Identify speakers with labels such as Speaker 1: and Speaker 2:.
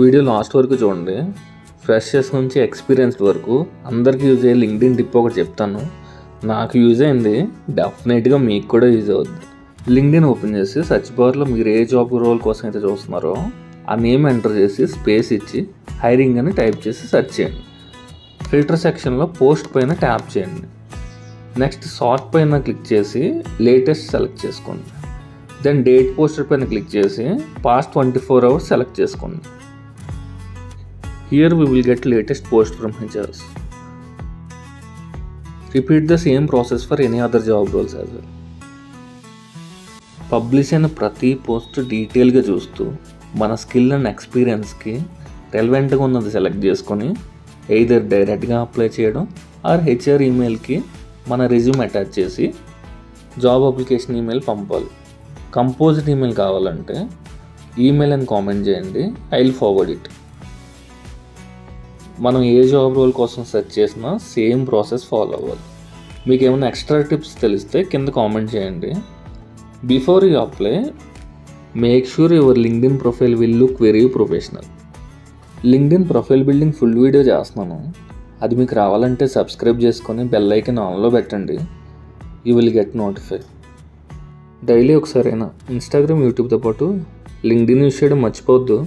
Speaker 1: Video last వరకు చూడండి. Freshers నుంచి ఎక్స్పీరియన్స్డ్ వరకు అందరికీ యూజ్ అయ్యే లింక్డ్ఇన్ టిప్ ఒకటి చెప్తాను. నాకు యూజ్ అయింది, డెఫినెట్గా మీకు కూడా యూజ్ అవుద్ది. లింక్డ్ఇన్ ఓపెన్ చేసి సెర్చ్ బార్లో మీరు ఏ జాబ్ రోల్ కోసం అయితే చూస్తున్నారో ఆ నేమ్ ఎంటర్ చేసి స్పేస్ ఇచ్చి హైరింగ్ అని టైప్ చేసి సెర్చ్ చేయండి. ఫిల్టర్ సెక్షన్లో పోస్ట్ పైన ట్యాప్ చేయండి. నెక్స్ట్ సార్ట్ పైన క్లిక్ చేసి లేటెస్ట్ సెలెక్ట్ చేసుకోండి. దెన్ డేట్ పోస్టర్ పైన క్లిక్ చేసి పాస్ట్ 24 hours సెలెక్ట్ చేసుకోండి. Here we will get latest post from HRs. Repeat the same process for any other job roles as well. Publish అయిన ప్రతి post డీటెయిల్గా చూస్తూ మన స్కిల్ అండ్ ఎక్స్పీరియన్స్కి రెలవెంట్గా ఉన్నది సెలెక్ట్ చేసుకొని ఎయిదర్ డైరెక్ట్గా అప్లై చేయడం ఆర్ హెచ్ఆర్ ఈమెయిల్కి మన రెజ్యూమ్ అటాచ్ చేసి జాబ్ అప్లికేషన్ ఈమెయిల్ పంపాలి. కంపోజ్డ్ ఈమెయిల్ కావాలంటే ఈమెయిల్ అని కామెంట్ చేయండి, ఐ విల్ ఫార్వర్డ్ ఇట్. మనం ఏ జాబ్ రోల్ కోసం సెర్చ్ చేసినా సేమ్ ప్రాసెస్ ఫాలో అవ్వాలి. మీకు ఏమైనా ఎక్స్ట్రా టిప్స్ తెలిస్తే కింద కామెంట్ చేయండి. Before you apply, make sure your LinkedIn profile will look very professional. LinkedIn profile building full video చేస్తున్నాను, అది మీకు రావాలంటే సబ్స్క్రైబ్ చేసుకొని బెల్ ఐకాన్ ఆన్లో పెట్టండి. You will get notify. Daily ఒకసారైనా ఇన్స్టాగ్రామ్, యూట్యూబ్తో పాటు లింక్డ్ఇన్ యూస్ చేయడం మర్చిపోవద్దు.